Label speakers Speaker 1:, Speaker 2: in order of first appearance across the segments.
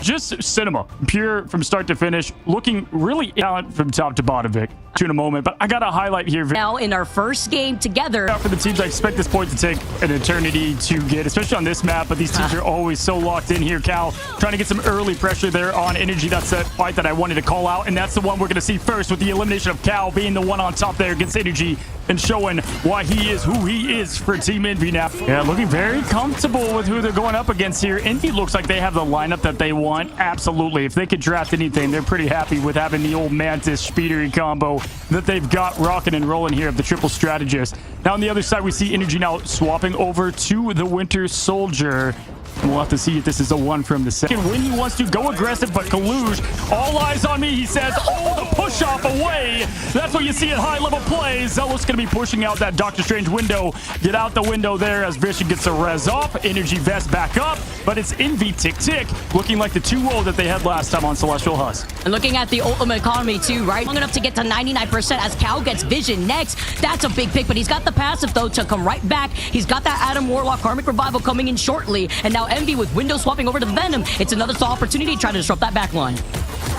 Speaker 1: just cinema, pure from start to finish, looking really talent from top to bottom, Vic. To in a moment, but I got to highlight here, Vic.
Speaker 2: Now in our first game together.
Speaker 1: For the teams, I expect this point to take an eternity to get, especially on this map, but these teams are always so locked in here. Cal trying to get some early pressure there on Energy. That's that fight that I wanted to call out, and that's the one we're going to see first, with the elimination of Cal being the one on top there against Energy and showing why he is who he is for Team Envy now. Yeah, looking very comfortable with who they're going up against here. Envy looks like they have the lineup that they want. Absolutely. If they could draft anything, they're pretty happy with having the old Mantis Speedery combo that they've got rocking and rolling here of the triple strategist. Now on the other side, we see Energy now swapping over to the Winter Soldier. And we'll have to see if this is the one from the second. When he wants to go aggressive, but Kaluj, all eyes on me, he says, oh, the push-off away. That's what you see at high-level plays. Zealous going to be pushing out that Doctor Strange window. Get out the window there as Vision gets a res off. Energy Vest back up, but it's Envy tick-tick, looking like the 2-0 that they had last time on Celestial Husk.
Speaker 2: And looking at the ultimate economy too, right? Long enough to get to 99% as Cal gets Vision next. That's a big pick, but he's got the passive, though, to come right back. He's got that Adam Warlock Karmic Revival coming in shortly, and now Envy with window swapping over to Venom. It's another opportunity to try to disrupt that back line.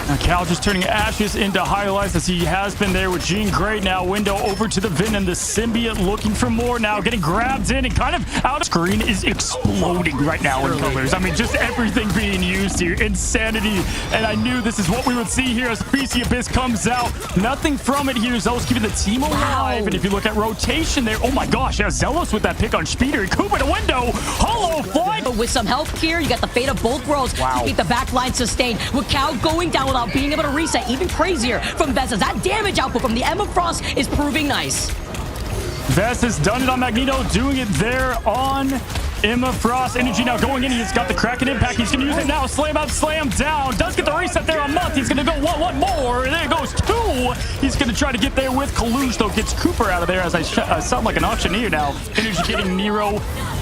Speaker 1: Now Cal just turning Ashes into highlights as he has been there with Jean Grey. Now window over to the Venom. The symbiote looking for more now. Getting grabbed in and kind of out of screen is exploding right now in colors. I mean, just everything being used here. Insanity. And I knew this is what we would see here as Beast the Abyss comes out. Nothing from it here. Zealous keeping the team alive. And if you look at rotation there, oh my gosh, yeah, Zealous with that pick on Speeder. Coop in a window. Hollow fly.
Speaker 2: But with some help here, you got the fate of both worlds to keep the back line sustained. With Cal going down without being able to reset, even crazier from Vez, as that damage output from the Emma Frost is proving nice.
Speaker 1: Vez has done it on Magneto, doing it there on Emma Frost. Energy now going in. He's got the Kraken impact. He's going to use it now. Slam up, slam down. Does get the reset there on Month. He's going to go one more. There goes 2. He's going to try to get there with Kaluj, though. Gets Cooper out of there as I sound like an auctioneer now. Energy getting Nero,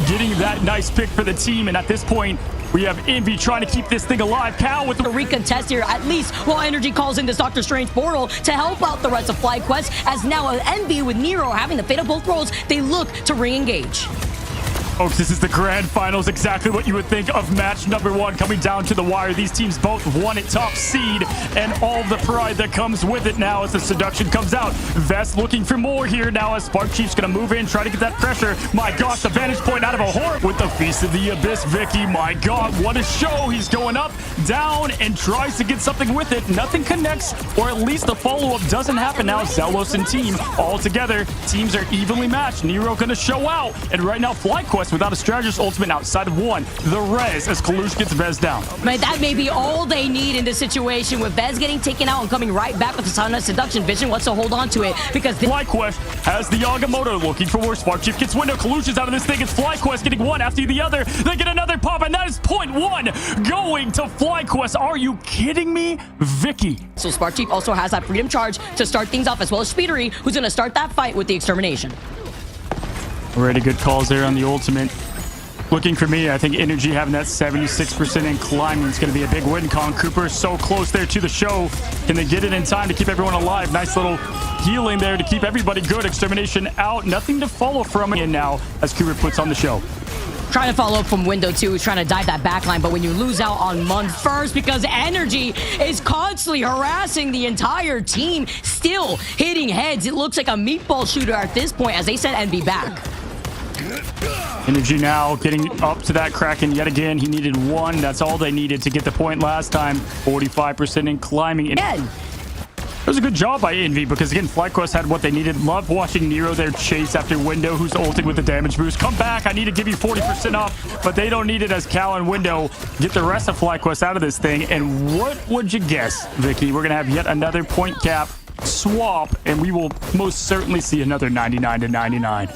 Speaker 1: getting that nice pick for the team. And at this point, we have Envy trying to keep this thing alive. Cal with the
Speaker 2: recontest here, at least while Energy calls in this Doctor Strange portal to help out the rest of FlyQuest, as now Envy with Nero having the fate of both roles, they look to re-engage.
Speaker 1: Folks, this is the grand finals. Exactly what you would think of match number 1 coming down to the wire. These teams both won at top seed, and all the pride that comes with it now as the seduction comes out. Vest looking for more here now as Spark Chief's going to move in, try to get that pressure. My gosh, the vantage point out of a horror with the Feast of the Abyss. Vicky, my God, what a show. He's going up, down, and tries to get something with it. Nothing connects, or at least the follow-up doesn't happen now. Zealous and team all together. Teams are evenly matched. Nero going to show out, and right now FlyQuest without a strategist ultimate outside of one. The res as Kalush gets Vez down.
Speaker 2: Man, that may be all they need in this situation, with Vez getting taken out and coming right back with the Silent Seduction. Vision wants to hold on to it because
Speaker 1: FlyQuest has the Agamotto looking for more. Spark Chief gets window. Kalush is out of this thing. It's FlyQuest getting one after the other. They get another pop, and that is point 1 going to FlyQuest. Are you kidding me? Vicky.
Speaker 2: So Spark Chief also has that freedom charge to start things off, as well as Speedery, who's going to start that fight with the extermination.
Speaker 1: Already good calls there on the ultimate. Looking for me, I think Energy having that 76% in climbing is going to be a big win. Con Cooper so close there to the show. Can they get it in time to keep everyone alive? Nice little healing there to keep everybody good. Extermination out. Nothing to follow from it. And now as Cooper puts on the show.
Speaker 2: Trying to follow up from window 2, he's trying to dive that backline, but when you lose out on Mun first, because Energy is constantly harassing the entire team, still hitting heads. It looks like a meatball shooter at this point as they send Envy back.
Speaker 1: Energy now getting up to that Kraken yet again. He needed 1. That's all they needed to get the point last time. 45% in climbing.
Speaker 2: Again.
Speaker 1: It was a good job by Envy because, again, FlyQuest had what they needed. Love watching Nero there chase after Window, who's ulted with the damage boost. Come back. I need to give you 40% off, but they don't need it as Cal and Window get the rest of FlyQuest out of this thing. And what would you guess, Vicky? We're going to have yet another point cap swap, and we will most certainly see another 99 to 99.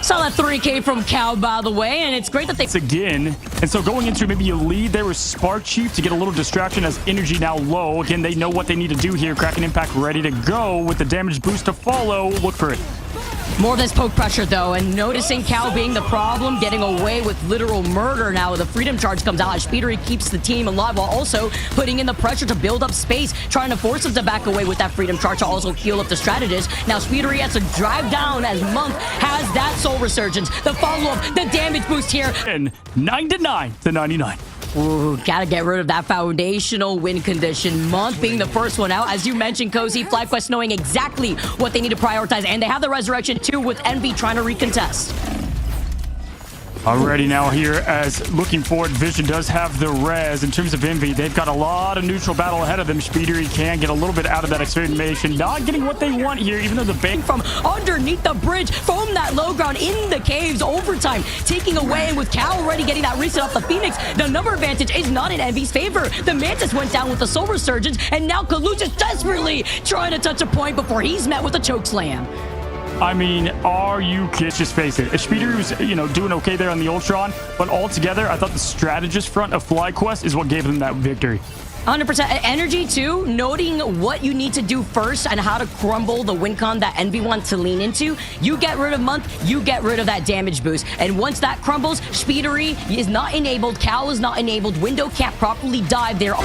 Speaker 2: Saw that 3K from Cal, by the way, and it's great that they...
Speaker 1: Again, and so going into maybe a lead there with Spark Chief to get a little distraction as Energy now low. Again, they know what they need to do here. Kraken Impact ready to go with the damage boost to follow. Look for it.
Speaker 2: More of this poke pressure, though, and noticing Cal being the problem, getting away with literal murder now. The freedom charge comes out as Speedery keeps the team alive while also putting in the pressure to build up space, trying to force them to back away with that freedom charge to also heal up the strategist. Now Speedery has to drive down as Monk has that soul resurgence. The follow-up, the damage boost here.
Speaker 1: And 99 to 99.
Speaker 2: Ooh, gotta get rid of that foundational win condition. Month being the first one out. As you mentioned, Cozy, FlyQuest knowing exactly what they need to prioritize. And they have the Resurrection too, with Envy trying to recontest.
Speaker 1: Already now here, as looking forward, Vision does have the res. In terms of Envy, they've got a lot of neutral battle ahead of them. Speedery can get a little bit out of that experimentation. Not getting what they want here, even though the bank
Speaker 2: from underneath the bridge, from that low ground in the caves, overtime, taking away. And with Cal already getting that reset off the Phoenix, the number advantage is not in Envy's favor. The Mantis went down with the Soul Resurgence, and now Kaluch is desperately trying to touch a point before he's met with a choke slam.
Speaker 1: I mean, are you kidding? Just face it. Speedery was, doing okay there on the Ultron, but altogether, I thought the strategist front of FlyQuest is what gave them that victory.
Speaker 2: 100% energy too, noting what you need to do first and how to crumble the win con that Envy wants to lean into. You get rid of Month, you get rid of that damage boost. And once that crumbles, Speedery is not enabled, Cal is not enabled, Window can't properly dive there.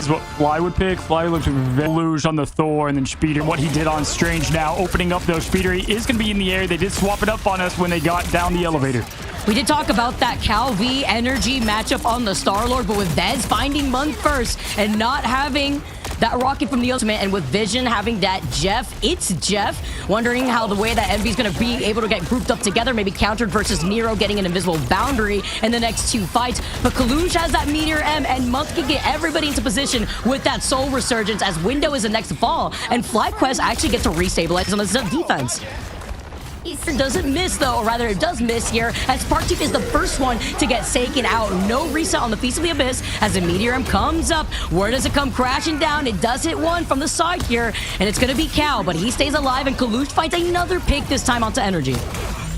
Speaker 1: What Fly would pick. Fly looked very luge on the Thor, and then Speeder. What he did on Strange now, opening up though. Speedery is going to be in the air. They did swap it up on us when they got down the elevator.
Speaker 2: We did talk about that Cal V energy matchup on the Star-Lord, but with Vez finding Month first and not having that rocket from the ultimate, and with Vision having that Jeff, it's Jeff. Wondering how the way that Envy's going to be able to get grouped up together, maybe countered versus Nero getting an invisible boundary in the next two fights. But Kalush has that Meteor M, and Month can get everybody into position with that Soul Resurgence as Window is the next to fall, and FlyQuest actually gets to restabilize some of the defense. It doesn't miss though, or rather it does miss here, as Sparkchief is the first one to get taken out. No reset on the Feast of the Abyss as the Meteor M comes up. Where does it come crashing down? It does hit one from the side here, and it's going to be Cal, but he stays alive, and Kalush finds another pick, this time onto energy.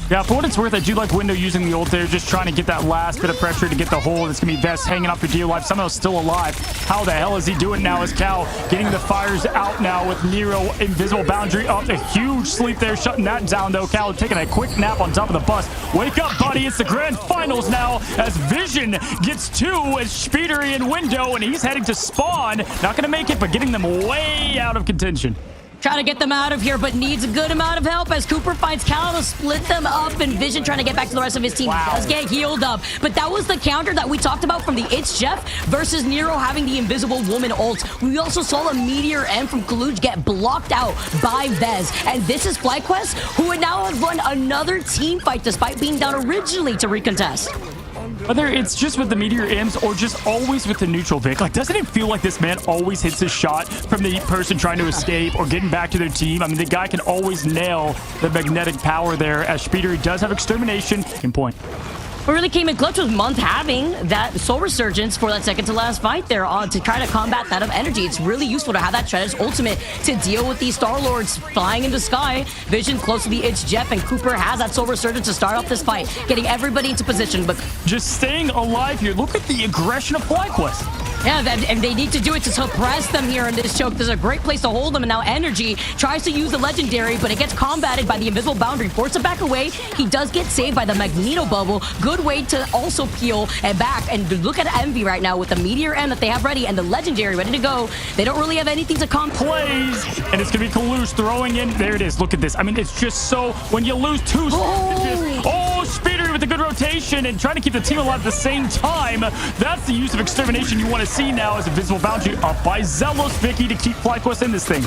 Speaker 1: Yeah, for what it's worth, I do like Window using the ult there, just trying to get that last bit of pressure to get the hold. It's going to be Vest hanging off your DO life, somehow still alive. How the hell is he doing now as Cal getting the fires out now with Nero, invisible boundary up. A huge sleep there, shutting that down though. Cal taking a quick nap on top of the bus. Wake up, buddy. It's the grand finals now as Vision gets two as Speedery and Window, and he's heading to spawn. Not going to make it, but getting them way out of contention.
Speaker 2: Trying to get them out of here, but needs a good amount of help as Cooper finds Cal to split them up, and Vision trying to get back to the rest of his team.
Speaker 1: Wow.
Speaker 2: He does get healed up, but that was the counter that we talked about from the It's Jeff versus Nero having the Invisible Woman ult. We also saw a Meteor M from Kaluj get blocked out by Vez, and this is FlyQuest, who would now have run another team fight despite being down originally to recontest.
Speaker 1: Whether it's just with the Meteor Imps or just always with the neutral Vic, like, doesn't it feel like this man always hits his shot from the person trying to escape or getting back to their team? I mean, the guy can always nail the magnetic power there, as Speedery does have extermination in point.
Speaker 2: What really came in clutch was Month having that Soul Resurgence for that second to last fight there to try to combat that of energy. It's really useful to have that Shredder's ultimate to deal with these Star-Lords flying in the sky. Vision close to the It's Jeff, and Cooper has that Soul Resurgence to start off this fight, getting everybody into position. But
Speaker 1: just staying alive here. Look at the aggression of FlyQuest.
Speaker 2: Yeah, and they need to do it to suppress them here in this choke. There's a great place to hold them, and now Energy tries to use the Legendary, but it gets combated by the Invisible Boundary. Forced to back away. He does get saved by the Magneto Bubble. Good way to also peel and back. And look at Envy right now with the Meteor M that they have ready and the Legendary ready to go. They don't really have anything to
Speaker 1: plays, and it's going to be Kalush throwing in. There it is. Look at this. I mean, it's just so, when you lose two Speedery with a good rotation and trying to keep the team alive at the same time. That's the use of extermination you want to see now, as a visible boundary up by Zealous Vicky to keep FlyQuest in this thing.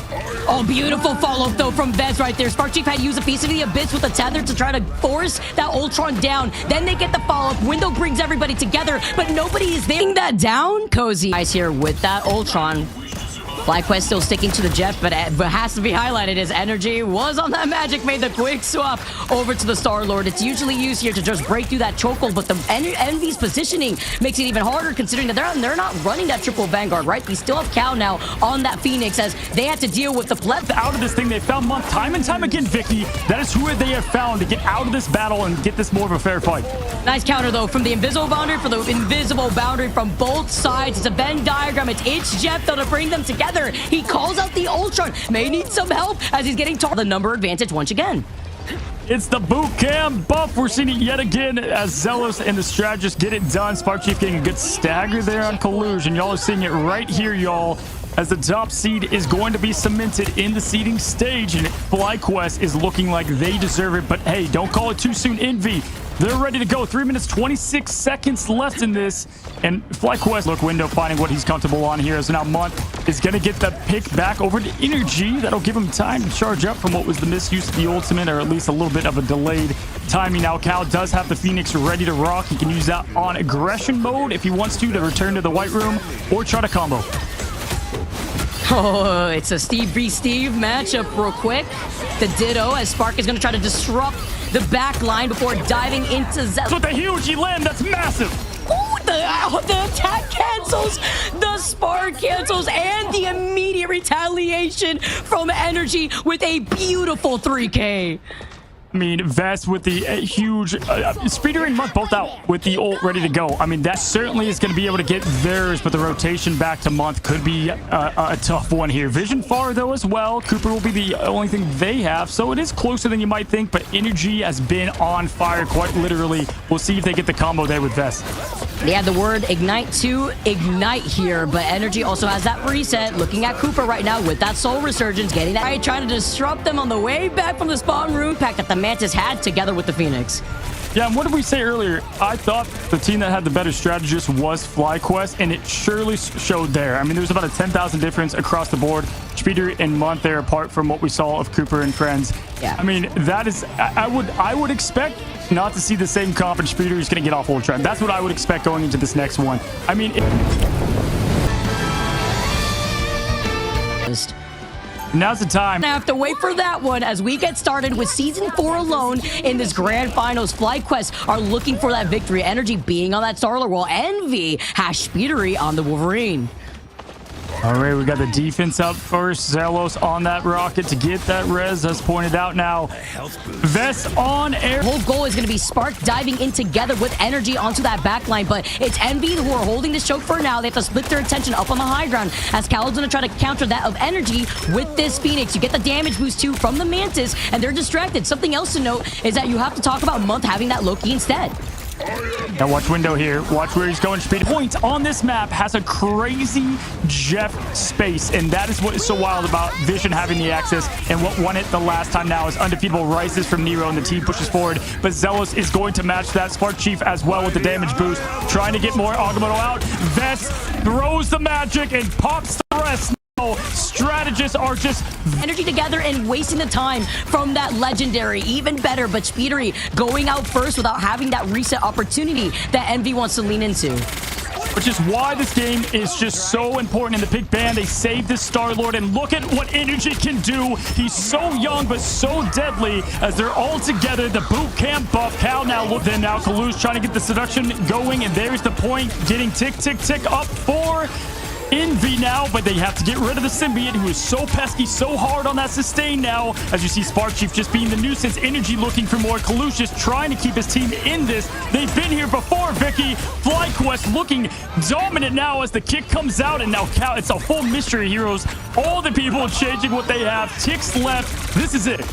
Speaker 2: Oh, beautiful follow-up though from Vez right there. Sparkchief had to use a piece of the Abyss with the tether to try to force that Ultron down. Then they get the follow-up. Window brings everybody together, but nobody is there. That down, Cozy. Guys here with that Ultron. FlyQuest still sticking to the Jeff, but has to be highlighted as Energy was on that magic, made the quick swap over to the Star-Lord. It's usually used here to just break through that chokehold, but the Envy's positioning makes it even harder, considering that they're not running that triple Vanguard, right? They still have Cal now on that Phoenix, as they had to deal with the pleb.
Speaker 1: Out of this thing, they found Month time and time again, Vicky. That is who they have found to get out of this battle and get this more of a fair fight.
Speaker 2: Nice counter, though, from the Invisible Boundary, from both sides. It's a Venn diagram. It's Jeff, though, to bring them together. He calls out the Ultron. May need some help as he's getting the number advantage once again.
Speaker 1: It's the boot camp buff. We're seeing it yet again as Zealous and the strategist get it done. Sparkchief getting a good stagger there on Collusion. Y'all are seeing it right here, y'all. as the top seed is going to be cemented in the seeding stage, and FlyQuest is looking like they deserve it. But hey, don't call it too soon. Envy, they're ready to go. 3 minutes 26 seconds left in this, and FlyQuest, look, Window finding what he's comfortable on here, as now Month is going to get that pick back over to Energy. That'll give him time to charge up from what was the misuse of the ultimate, or at least a little bit of a delayed timing. Now Cal does have the Phoenix ready to rock. He can use that on aggression mode if he wants to return to the White Room or try to combo.
Speaker 2: Oh, it's a Steve v. Steve matchup real quick. The Ditto, as Spark is going to try to disrupt the back line before diving into Zealous.
Speaker 1: With a huge Elam, that's massive.
Speaker 2: Ooh, the attack cancels, the Spark cancels, and the immediate retaliation from Energy with a beautiful 3K.
Speaker 1: I mean, Vest with the huge Speeder and Month both out with the ult ready to go. I mean, that certainly is going to be able to get theirs, but the rotation back to Month could be a tough one here. Vision far, though, as well. Cooper will be the only thing they have, so it is closer than you might think, but Energy has been on fire, quite literally. We'll see if they get the combo there with Vest.
Speaker 2: They had the word Ignite to Ignite here, but Energy also has that reset. Looking at Cooper right now with that Soul Resurgence, getting that right, trying to disrupt them on the way back from the spawn room. Pack that the Mantis had together with the Phoenix.
Speaker 1: Yeah, and what did we say earlier? I thought the team that had the better strategist was FlyQuest, and it surely showed there. I mean, there's about a 10,000 difference across the board. Speeder and Month there, apart from what we saw of Cooper and friends.
Speaker 2: Yeah.
Speaker 1: I mean, that is, I would expect not to see the same comp, and Speeder is going to get off Ultra. That's what I would expect going into this next one. I mean, now's the time.
Speaker 2: I have to wait for that one as we get started with Season 4 alone in this Grand Finals. FlyQuest are looking for that victory. Energy being on that Starler wall. Envy has Speedery on the Wolverine.
Speaker 1: All right, we got the defense up first. Zelos on that rocket to get that res, as pointed out now. Vest on air.
Speaker 2: The whole goal is going to be Spark diving in together with Energy onto that backline, but it's Envy who are holding this choke for now. They have to split their attention up on the high ground as Cal's going to try to counter that of Energy with this Phoenix. You get the damage boost too from the Mantis, and they're distracted. Something else to note is that you have to talk about Month having that Loki instead.
Speaker 1: Now watch Window here. Watch where he's going. Speed Point on this map has a crazy Jeff space, and that is what is so wild about Vision having the access. And what won it the last time now is undefeatable rises from Nero, and the team pushes forward. But Zealous is going to match that Spark Chief as well with the damage boost, trying to get more Agamotto out. Vest throws the magic and pops the rest. Strategists are just
Speaker 2: Energy together and wasting the time from that legendary. Even better, but Speedery going out first without having that reset opportunity that Envy wants to lean into.
Speaker 1: Which is why this game is just so important in the pick ban. They saved this Star-Lord, and look at what Energy can do. He's so young, but so deadly as they're all together. The boot camp buff. Cal now look. Then now Kalu's trying to get the seduction going, and there's the point. Getting tick, tick, tick up for Envy now, but they have to get rid of the symbiote, who is so pesky, so hard on that sustain now. As you see Spark Chief just being the nuisance. Energy looking for more. Kalush just trying to keep his team in this. They've been here before, Vicky. FlyQuest looking dominant now as the kick comes out, and now Cal, it's a full Mystery Heroes. All the people changing what they have. Ticks left. This is it.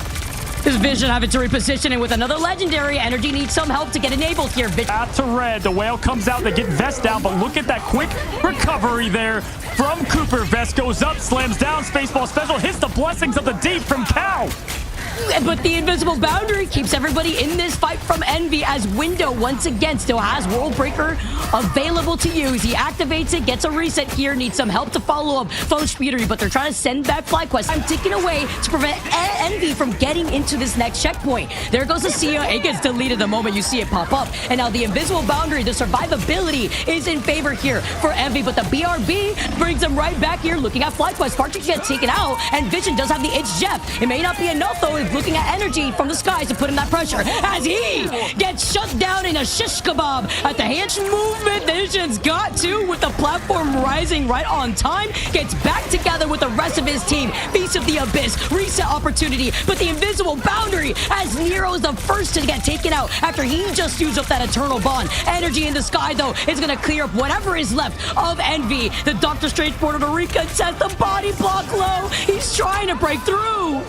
Speaker 2: This Vision having to reposition, and with another legendary, Energy needs some help to get enabled here.
Speaker 1: Path to red. The whale comes out. They get Vest down, but look at that quick recovery there from Cooper. Vest goes up, slams down. Spaceball special hits the blessings of the deep from Cal.
Speaker 2: But the invisible boundary keeps everybody in this fight from Envy, as Window once again still has World Breaker available to use. He activates it, gets a reset here, needs some help to follow up from Speedery, but they're trying to send back FlyQuest. I'm ticking away to prevent Envy from getting into this next checkpoint. There goes the Sia. It gets deleted the moment you see it pop up. And now the invisible boundary, the survivability is in favor here for Envy, but the BRB brings them right back here looking at FlyQuest. Spark Chief gets taken out, and Vision does have the itch Jeff. It may not be enough though. Looking at Energy from the skies to put him that pressure as he gets shut down in a shish kebab at the hand movement. Vision's got to, with the platform rising right on time, gets back together with the rest of his team. Beast of the Abyss, reset opportunity, but the invisible boundary as Nero is the first to get taken out after he just used up that eternal bond. Energy in the sky though is going to clear up whatever is left of Envy. The Doctor Strange Puerto Rica sets the body block low. He's trying to break through.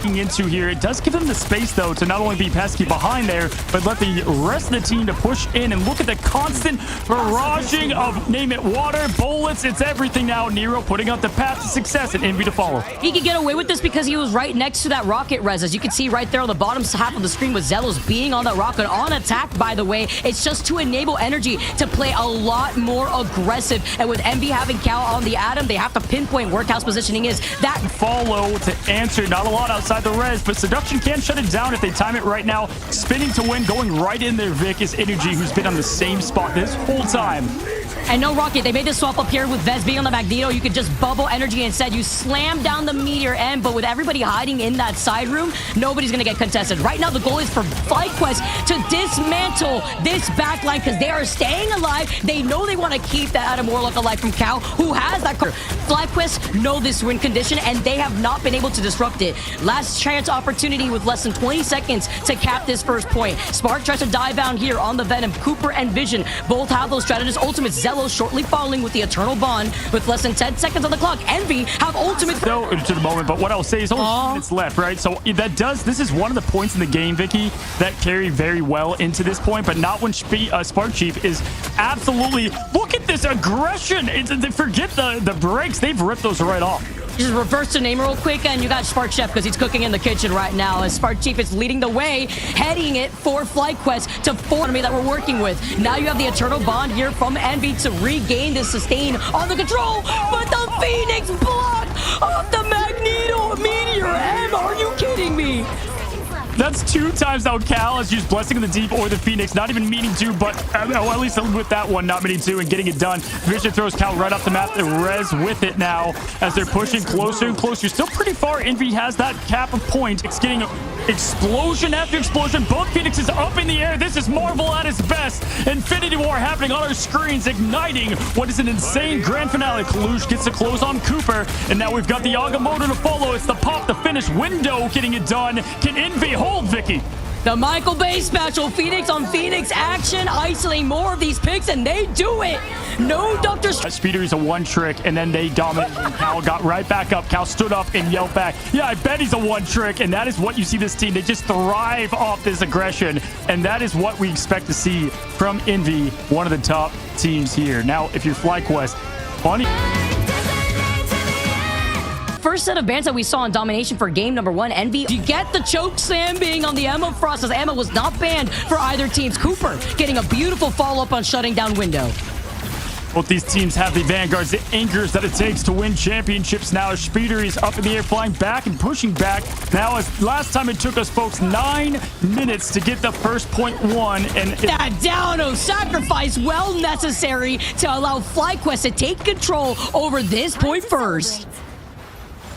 Speaker 1: into here. It does give them the space, though, to not only be pesky behind there, but let the rest of the team to push in. And look at the constant barraging of, name it, water, bullets. It's everything now. Nero putting up the path to success and Envy to follow.
Speaker 2: He could get away with this because he was right next to that rocket res. As you can see right there on the bottom half of the screen with Zelos being on that rocket on attack, by the way. It's just to enable Energy to play a lot more aggressive. And with Envy having Cal on the Atom, they have to pinpoint where Cal's positioning is. That
Speaker 1: follow to answer. Not a lot outside the res, but Seduction can shut it down if they time it right now. Spinning to win, going right in there, Vic, is Energy, who's been on the same spot this whole time.
Speaker 2: And no rocket. They made this swap up here with Vez being on the Magneto. You could just bubble Energy instead. You slam down the Meteor end, but with everybody hiding in that side room, nobody's going to get contested. Right now, the goal is for FlyQuest to dismantle this backline because they are staying alive. They know they want to keep that Adam Warlock alive from Cal, who has that card. FlyQuest know this win condition, and they have not been able to disrupt it. Last chance opportunity with less than 20 seconds to cap this first point. Spark tries to dive down here on the Venom. Cooper and Vision both have those strategists. Ultimate Zelos shortly following with the Eternal Bond with less than 10 seconds on the clock. Envy have ultimate
Speaker 1: though to the moment, but what I'll say is only 2 minutes left, right? So this is one of the points in the game, Vicky, that carry very well into this point, but not when Spark Chief is absolutely, look at this aggression. Forget the breaks. They've ripped those right off.
Speaker 2: Just reverse the name real quick, and you got Spark Chef because he's cooking in the kitchen right now as Spark Chief is leading the way, heading it for FlyQuest to enemy that we're working with. Now you have the Eternal Bond here from Envy to regain the sustain on the control, but the Phoenix block of the Magneto Meteor M. Are you kidding me?
Speaker 1: That's 2 times now Cal has used Blessing of the Deep or the Phoenix, not even meaning to, but at least with that one, not meaning to and getting it done. Vision throws Cal right off the map. The res with it now as they're pushing closer and closer. Still pretty far. Envy has that cap of points. It's getting explosion after explosion. Both Phoenixes up in the air. This is Marvel at its best. Infinity War happening on our screens, igniting what is an insane grand finale. Kalush gets to close on Cooper, and now we've got the Agamotto to follow. It's the pop, the finish window getting it done. Can Envy hold, Vicky?
Speaker 2: The Michael Bay special, Phoenix on Phoenix action, isolating more of these picks, and they do it. No Dr.
Speaker 1: Speeder is a one trick, and then they dominate. Cal got right back up. Cal stood up and yelled back, yeah, I bet he's a one trick. And that is what you see this team. They just thrive off this aggression. And that is what we expect to see from Envy, one of the top teams here. Now, if you're FlyQuest, funny.
Speaker 2: First set of bans that we saw in domination for game number 1, Envy. You get the choke slam being on the Emma Frost, as Emma was not banned for either teams. Cooper getting a beautiful follow-up on shutting down window.
Speaker 1: Both these teams have the vanguards, the anchors that it takes to win championships. Now as Speeder is up in the air, flying back and pushing back. Now as last time it took us, folks, 9 minutes to get the first point won. And
Speaker 2: that Downo sacrifice, well necessary to allow FlyQuest to take control over this point first.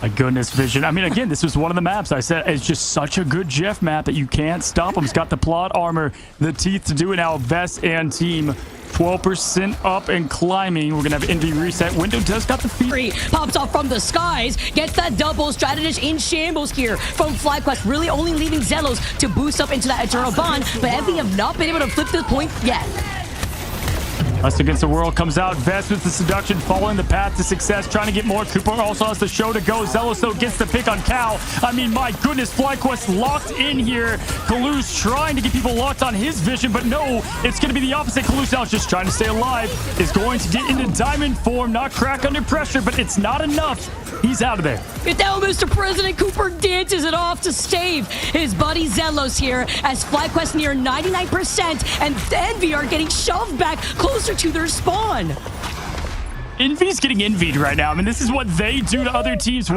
Speaker 1: My goodness, Vision. I mean, again, this was one of the maps I said it's just such a good Jeff map that you can't stop him. He's got the plot armor, the teeth to do it now. Vest and team 12% up and climbing. We're gonna have Envy reset. Window does got the feet.
Speaker 2: Pops off from the skies, gets that double strategist in shambles here from FlyQuest, really only leaving Zelos to boost up into that Eternal Bond, but Envy have not been able to flip this point yet.
Speaker 1: Lust Against the World comes out. Vest with the seduction, following the path to success, trying to get more. Cooper also has the show to go. Zelos, though, gets the pick on Cal. I mean, my goodness, FlyQuest locked in here. Kalu's trying to get people locked on his vision, but no, it's going to be the opposite. Kalu's now just trying to stay alive, is going to get into diamond form, not crack under pressure, but it's not enough. He's out of there.
Speaker 2: Get down, Mr. President. Cooper dances it off to save his buddy Zelos here as FlyQuest near 99% and Envy are getting shoved back closer to their spawn.
Speaker 1: Envy's getting envied right now. I mean, this is what they do to other teams.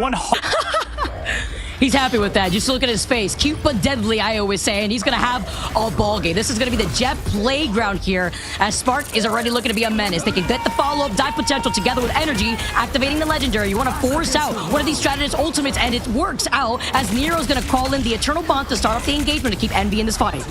Speaker 2: He's happy with that. Just look at his face. Cute but deadly, I always say, and he's going to have a ball game. This is going to be the Jeff playground here as Spark is already looking to be a menace. They can get the follow-up dive potential together with energy, activating the legendary. You want to force out one of these strategist ultimates, and it works out as Nero's going to call in the Eternal Bond to start off the engagement to keep Envy in this fight.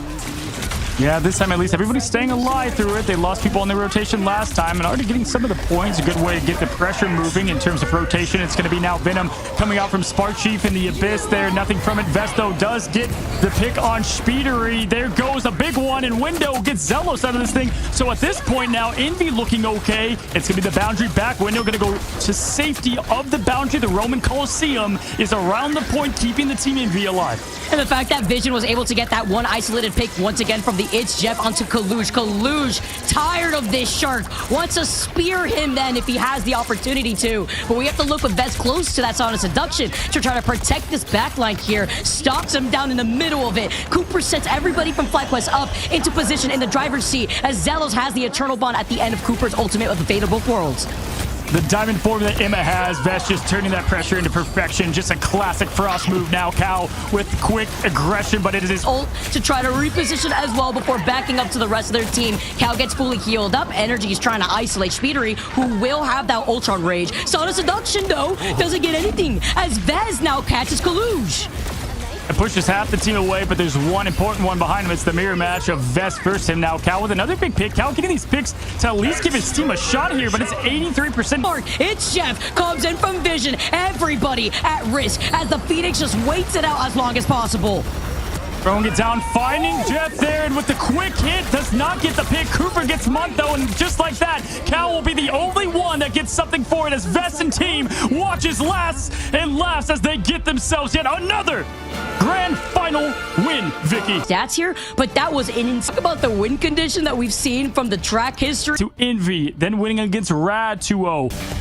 Speaker 1: Yeah, this time at least everybody's staying alive through it. They lost people on their rotation last time and already getting some of the points. A good way to get the pressure moving in terms of rotation. It's going to be now Venom coming out from Spark Chief in the Abyss there. Nothing from it. Vesto does get the pick on Speedery. There goes a big one. down, and Window gets Zelos out of this thing. So at this point now, Envy looking okay. It's going to be the boundary back. Window going to go to safety of the boundary. The Roman Coliseum is around the point, keeping the team Envy alive.
Speaker 2: And the fact that Vision was able to get that one isolated pick once again from the It's Jeff onto Kaluj. Kaluj, tired of this shark, wants to spear him then if he has the opportunity to. But we have to look with Vez close to that Sonic Seduction to try to protect this backline here. Stops him down in the middle of it. Cooper sets everybody from FlyQuest up into position in the driver's seat as Zelos has the Eternal Bond at the end of Cooper's ultimate with the Fate of both worlds.
Speaker 1: The diamond form that EMEA has, Vest just turning that pressure into perfection. Just a classic Frost move now. Cal with quick aggression, but it is his
Speaker 2: ult to try to reposition as well before backing up to the rest of their team. Cal gets fully healed up. Energy is trying to isolate Speedery, who will have that Ultron Rage. Sonic Seduction, though, doesn't get anything as Vez now catches Kaluj.
Speaker 1: It pushes half the team away, but there's one important one behind him. It's the mirror match of Vest versus him now. Cal with another big pick. Cal getting these picks to at least give his team a shot here, but it's 83%.
Speaker 2: It's Jeff, comes in from Vision. Everybody at risk as the Phoenix just waits it out as long as possible.
Speaker 1: Throwing it down, finding Jeff there, and with the quick hit, does not get the pick. Cooper gets Munt, though, and just like that, Cal will be the only one that gets something for it as Vest and team watches last and laughs as they get themselves yet another grand final win, Vicky.
Speaker 2: Stats here, but that was talk about the win condition that we've seen from the track history.
Speaker 1: To Envy, then winning against Rad 2-0.